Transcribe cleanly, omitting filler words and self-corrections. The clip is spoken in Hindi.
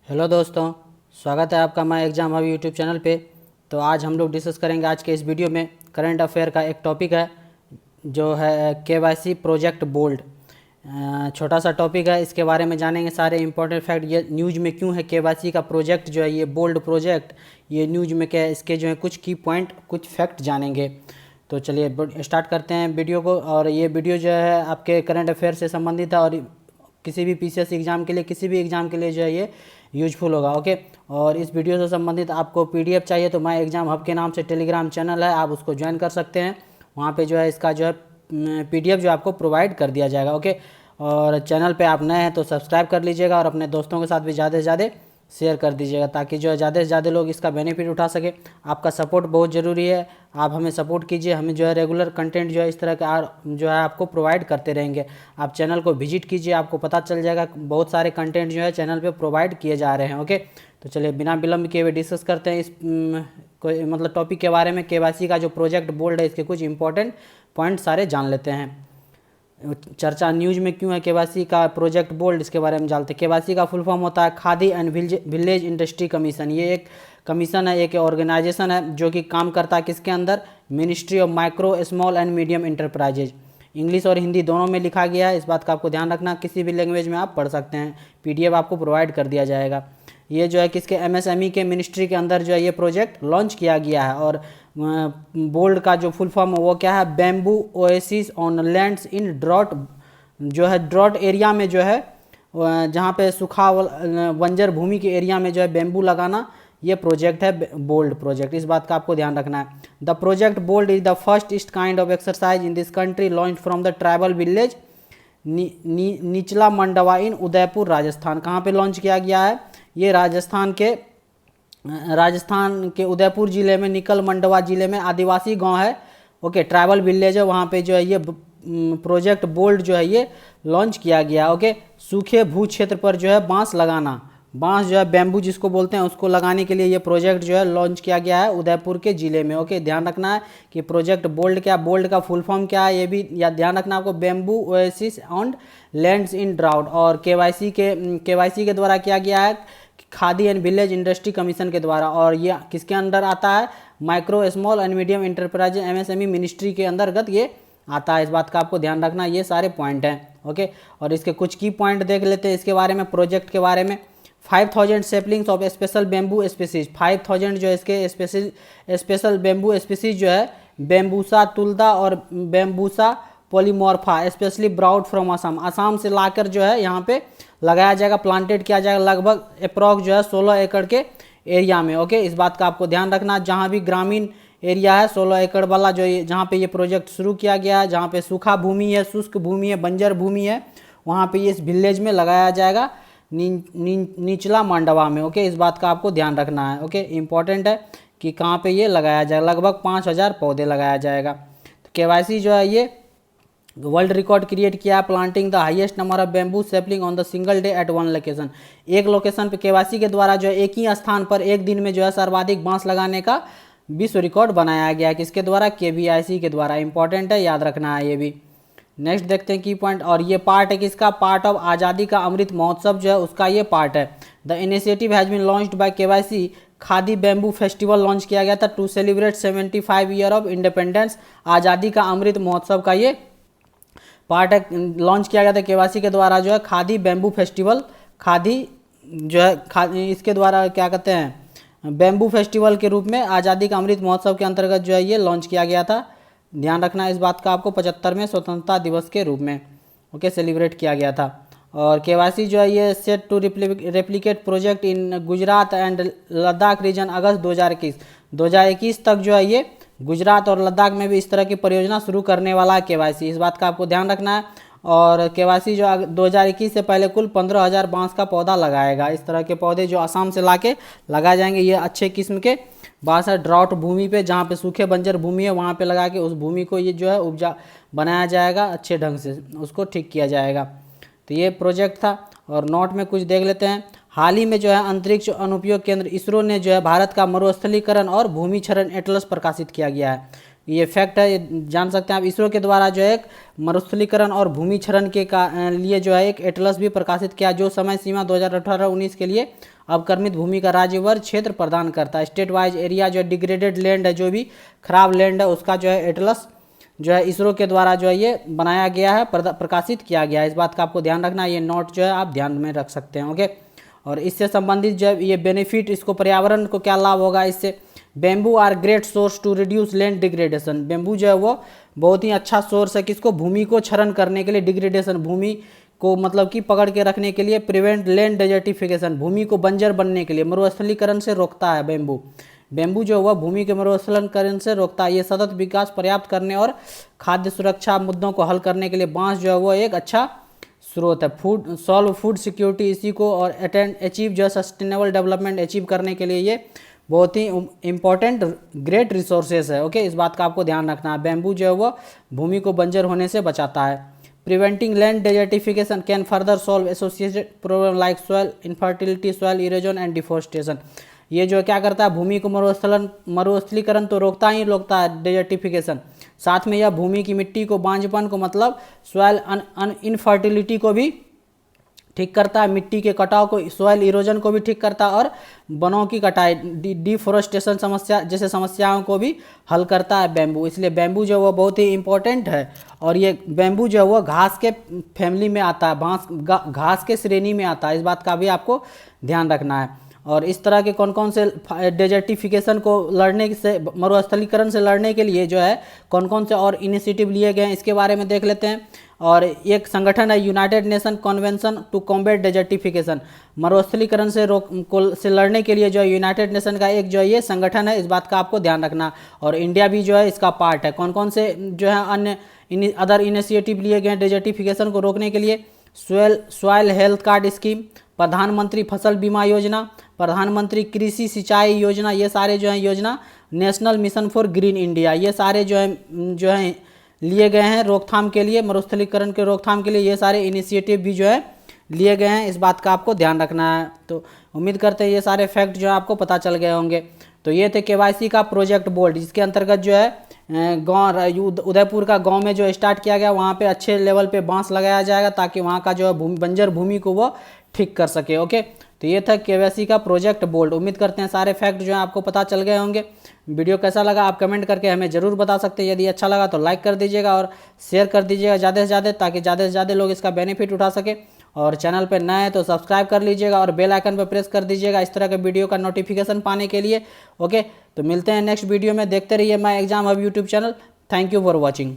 हेलो दोस्तों, स्वागत है आपका my exam hub YouTube channel पे। तो आज हम लोग डिस्कस करेंगे आज के इस वीडियो में करंट अफेयर का एक टॉपिक है जो है केवाईसी प्रोजेक्ट बोल्ड। छोटा सा टॉपिक है, इसके बारे में जानेंगे सारे इंपॉर्टेंट फैक्ट। ये न्यूज़ में क्यों है केवाईसी का प्रोजेक्ट जो है ये बोल्ड प्रोजेक्ट, ये न्यूज़ में क्या है, इसके जो है कुछ की पॉइंट कुछ फैक्ट जानेंगे। तो चलिए स्टार्ट करते हैं वीडियो को। और ये वीडियो जो है आपके करंट अफेयर से संबंधित है और किसी भी पीसीएस एग्ज़ाम के लिए, किसी भी एग्ज़ाम के लिए जो है ये यूजफुल होगा। ओके, और इस वीडियो से संबंधित आपको पीडीएफ चाहिए तो माय एग्ज़ाम हब के नाम से टेलीग्राम चैनल है, आप उसको ज्वाइन कर सकते हैं। वहाँ पे जो है इसका जो है पीडीएफ जो आपको प्रोवाइड कर दिया जाएगा। ओके, और चैनल पे आप नए हैं तो सब्सक्राइब कर लीजिएगा और अपने दोस्तों के साथ भी ज़्यादा से ज़्यादा शेयर कर दीजिएगा ताकि जो है ज़्यादा से ज़्यादा लोग इसका बेनिफिट उठा सके। आपका सपोर्ट बहुत ज़रूरी है, आप हमें सपोर्ट कीजिए। हमें जो है रेगुलर कंटेंट जो है इस तरह का जो है आपको प्रोवाइड करते रहेंगे। आप चैनल को विजिट कीजिए, आपको पता चल जाएगा बहुत सारे कंटेंट जो है चैनल पे प्रोवाइड किए जा रहे हैं। ओके, तो चलिए बिना विलम्ब किए हुए डिस्कस करते हैं इस मतलब टॉपिक के बारे में। केवाईसी का जो प्रोजेक्ट बोल्ड है इसके कुछ इंपॉर्टेंट पॉइंट सारे जान लेते हैं। चर्चा न्यूज़ में क्यों है केवाईसी का प्रोजेक्ट बोल्ड, इसके बारे में जानते हैं। केवाईसी का फुल फॉर्म होता है khadi and village industry commission. ये एक कमीशन है, एक ऑर्गेनाइजेशन है जो कि काम करता है किसके अंदर, ministry of micro small and medium enterprises. English और हिंदी दोनों में लिखा गया है, इस बात का आपको ध्यान रखना। किसी भी लैंग्वेज में आप पढ़ सकते हैं, पीडीएफ आपको प्रोवाइड कर दिया जाएगा। ये जो है किसके, एमएसएमई के मिनिस्ट्री के अंदर जो है ये प्रोजेक्ट लॉन्च किया गया है। और बोल्ड का जो फुल फॉर्म है वो क्या है, bamboo oasis on lands in drought, जो है ड्रॉट एरिया में जो है जहाँ पे सूखा बंजर भूमि के एरिया में जो है बैम्बू लगाना, ये प्रोजेक्ट है बोल्ड प्रोजेक्ट। इस बात का आपको ध्यान रखना है। The project bold is the first इस्ट kind of exercise in this country launch from the tribal village Nichla Mandwa इन उदयपुर राजस्थान। कहाँ पे लॉन्च किया गया है, ये राजस्थान के उदयपुर ज़िले में निकल मंडवा ज़िले में आदिवासी गांव है। ओके, ट्राइबल विलेज है, वहाँ पे जो है ये प्रोजेक्ट बोल्ड जो है ये लॉन्च किया गया। ओके, सूखे भू क्षेत्र पर जो है बांस लगाना, बांस जो है बैम्बू जिसको बोलते हैं उसको लगाने के लिए ये प्रोजेक्ट जो है लॉन्च किया गया है उदयपुर के ज़िले में। ओके, ध्यान रखना है कि प्रोजेक्ट बोल्ड क्या, बोल्ड का फुल फॉर्म क्या है ये भी या ध्यान रखना आपको, bamboo oasis on lands in drought. और केवाईसी के द्वारा किया गया है khadi and village industry commission के द्वारा। और ये किसके अंडर आता है, micro small and medium enterprise MSME ministry के अंतर्गत ये आता है। इस बात का आपको ध्यान रखना, ये सारे पॉइंट हैं। ओके, और इसके कुछ की पॉइंट देख लेते हैं इसके बारे में, प्रोजेक्ट के बारे में। 5000 saplings of special bamboo species, 5000 जो है इसके स्पेशल बेम्बू स्पीसीज जो है बेम्बूसा तुलदा और bambusa polymorpha specially brought from Assam, Assam से लाकर जो है यहाँ पे लगाया जाएगा, प्लांटेड किया जाएगा लगभग अप्रॉक्स जो है 16 एकड़ के एरिया में। ओके, इस बात का आपको ध्यान रखना। जहाँ भी ग्रामीण एरिया है 16 एकड़ वाला जो जहाँ पे ये प्रोजेक्ट शुरू किया गया है, जहाँ पे सूखा भूमि है, शुष्क भूमि है, बंजर भूमि है, वहाँ पे ये इस विलेज में लगाया जाएगा निचला मांडवा में। ओके, इस बात का आपको ध्यान रखना है। ओके, इंपॉर्टेंट है कि कहाँ पे ये लगाया जाएगा, लगभग 5000 पौधे लगाया जाएगा। तो केवाईसी जो है ये वर्ल्ड रिकॉर्ड क्रिएट किया, planting the highest number of bamboo sapling on the single day at one location. एक लोकेशन पे केवाईसी के द्वारा जो है एक ही स्थान पर एक दिन में जो है सर्वाधिक बांस लगाने का विश्व रिकॉर्ड बनाया गया है। किसके द्वारा, केवीआईसी के द्वारा। इंपॉर्टेंट है, याद रखना है ये भी। नेक्स्ट देखते हैं की पॉइंट। और ये पार्ट है किसका, पार्ट ऑफ आज़ादी का अमृत महोत्सव जो है उसका ये पार्ट है। The initiative has been launched by KYC. Khadi bamboo festival launch किया गया था to celebrate 75 year of independence. Azadi ka Amrit Mahotsav का ये पार्ट है, लॉन्च किया गया था केवाईसी के द्वारा जो है खादी बैम्बू फेस्टिवल। खादी जो है इसके द्वारा क्या कहते हैं, बैम्बू फेस्टिवल के रूप में आज़ादी का अमृत महोत्सव के अंतर्गत जो है ये लॉन्च किया गया था। ध्यान रखना इस बात का आपको, 75वें स्वतंत्रता दिवस के रूप में ओके सेलिब्रेट किया गया था। और केवाईसी जो है ये set to replicate project in Gujarat and Ladakh region अगस्त 2021 तक जो है ये गुजरात और लद्दाख में भी इस तरह की परियोजना शुरू करने वाला है केवाईसी। इस बात का आपको ध्यान रखना है। और केवाईसी जो 2021 से पहले कुल 15,000 बांस का पौधा लगाएगा। इस तरह के पौधे जो असम से लाके लगाए जाएंगे, ये अच्छे किस्म के बांस है। ड्राउट भूमि पे, जहाँ पे सूखे बंजर भूमि है वहाँ पे लगा के उस भूमि को ये जो है उपजा बनाया जाएगा, अच्छे ढंग से उसको ठीक किया जाएगा। तो ये प्रोजेक्ट था। और नोट में कुछ देख लेते हैं। हाल ही में जो है अंतरिक्ष अनुप्रयोग केंद्र इसरो ने जो है भारत का मरुस्थलीकरण और भूमि क्षरण एटलस प्रकाशित किया गया है। ये फैक्ट है, ये जान सकते हैं आप। इसरो के द्वारा जो है एक मरुस्थलीकरण और भूमि क्षरण के लिए जो है एक एटलस भी प्रकाशित किया, जो समय सीमा 2018-19 के लिए अवक्रमित भूमि का राज्यवार क्षेत्र प्रदान करता है। स्टेट वाइज एरिया जो डिग्रेडेड लैंड है, जो भी खराब लैंड है, उसका जो है एटलस जो है इसरो के द्वारा जो है ये बनाया गया है, प्रकाशित किया गया है। इस बात का आपको ध्यान रखना है, ये नोट जो है आप ध्यान में रख सकते हैं। ओके, और इससे संबंधित जो ये बेनिफिट, इसको पर्यावरण को क्या लाभ होगा इससे। Bamboo are great source to reduce land degradation. Bamboo जो है वो बहुत ही अच्छा सोर्स है किसको, भूमि को क्षरण करने के लिए, डिग्रेडेशन भूमि को मतलब कि पकड़ के रखने के लिए, प्रिवेंट लैंड डेजर्टिफिकेशन भूमि को बंजर बनने के लिए, मरुस्थलीकरण से रोकता है बेम्बू। बेम्बू जो हुआ भूमि के मरुस्थलीकरण से रोकता है। ये सतत विकास पर्याप्त करने और खाद्य सुरक्षा मुद्दों को हल करने के लिए बांस जो है वो एक अच्छा स्रोत है। फूड सिक्योरिटी इसी को और अचीव जो है सस्टेनेबल डेवलपमेंट अचीव करने के लिए ये बहुत ही इंपॉर्टेंट ग्रेट रिसोर्सेज है। ओके, इस बात का आपको ध्यान रखना है। बेम्बू जो है वो भूमि को बंजर होने से बचाता है। Preventing land desertification can further solve associated problem like soil infertility, soil erosion and deforestation. ये जो क्या करता है, भूमि को मरुस्थलीकरण तो रोकता ही रोकता है डेजर्टिफिकेशन, साथ में यह भूमि की मिट्टी को, बांझपन को मतलब सॉइल इनफर्टिलिटी को भी ठीक करता है, मिट्टी के कटाव को, सॉइल इरोजन को भी ठीक करता है, और वनों की कटाई, डिफोरेस्टेशन समस्या जैसे समस्याओं को भी हल करता है बेम्बू। इसलिए बेम्बू जो है वो बहुत ही इंपॉर्टेंट है। और ये बेम्बू जो है वो घास के फैमिली में आता है, घास के श्रेणी में आता है। इस बात का भी आपको ध्यान रखना है। और इस तरह के कौन कौन से डेजर्टिफिकेशन को लड़ने से, मरुस्थलीकरण से लड़ने के लिए जो है कौन कौन से और इनिशिएटिव लिए गए हैं, इसके बारे में देख लेते हैं। और एक संगठन है United Nation Convention to Combat Desertification. मरुस्थलीकरण से लड़ने के लिए जो है यूनाइटेड नेशन का एक जो है ये संगठन है, इस बात का आपको ध्यान रखना। और इंडिया भी जो है इसका पार्ट है। कौन कौन से जो है अन्य अदर इनिशिएटिव लिए गए हैं डेजर्टिफिकेशन को रोकने के लिए। सॉइल हेल्थ कार्ड स्कीम, प्रधानमंत्री फसल बीमा योजना, प्रधानमंत्री कृषि सिंचाई योजना, ये सारे जो हैं योजना, national mission for green India, ये सारे जो हैं लिए गए हैं रोकथाम के लिए, मरुस्थलीकरण के रोकथाम के लिए। ये सारे इनिशिएटिव भी जो है लिए गए हैं, इस बात का आपको ध्यान रखना है। तो उम्मीद करते हैं ये सारे फैक्ट जो है आपको पता चल गए होंगे। तो ये थे केवाईसी का प्रोजेक्ट बोल्ड, जिसके अंतर्गत जो है गाँव उदयपुर का गांव में जो स्टार्ट किया गया, वहाँ पे अच्छे लेवल पे बांस लगाया जाएगा ताकि वहाँ का जो है बंजर भूमि को वो ठीक कर सके। ओके, तो ये था केवाईसी का प्रोजेक्ट बोल्ड। उम्मीद करते हैं सारे फैक्ट जो है आपको पता चल गए होंगे। वीडियो कैसा लगा आप कमेंट करके हमें ज़रूर बता सकते हैं। यदि अच्छा लगा तो लाइक कर दीजिएगा और शेयर कर दीजिएगा ज़्यादा से ज़्यादा, ताकि ज़्यादा से ज़्यादा लोग इसका बेनिफिट उठा सके। और चैनल पर नए हैं तो सब्सक्राइब कर लीजिएगा और बेल आइकन पर प्रेस कर दीजिएगा इस तरह के वीडियो का नोटिफिकेशन पाने के लिए। ओके, तो मिलते हैं नेक्स्ट वीडियो में। देखते रहिए my exam hub YouTube channel. Thank you for watching.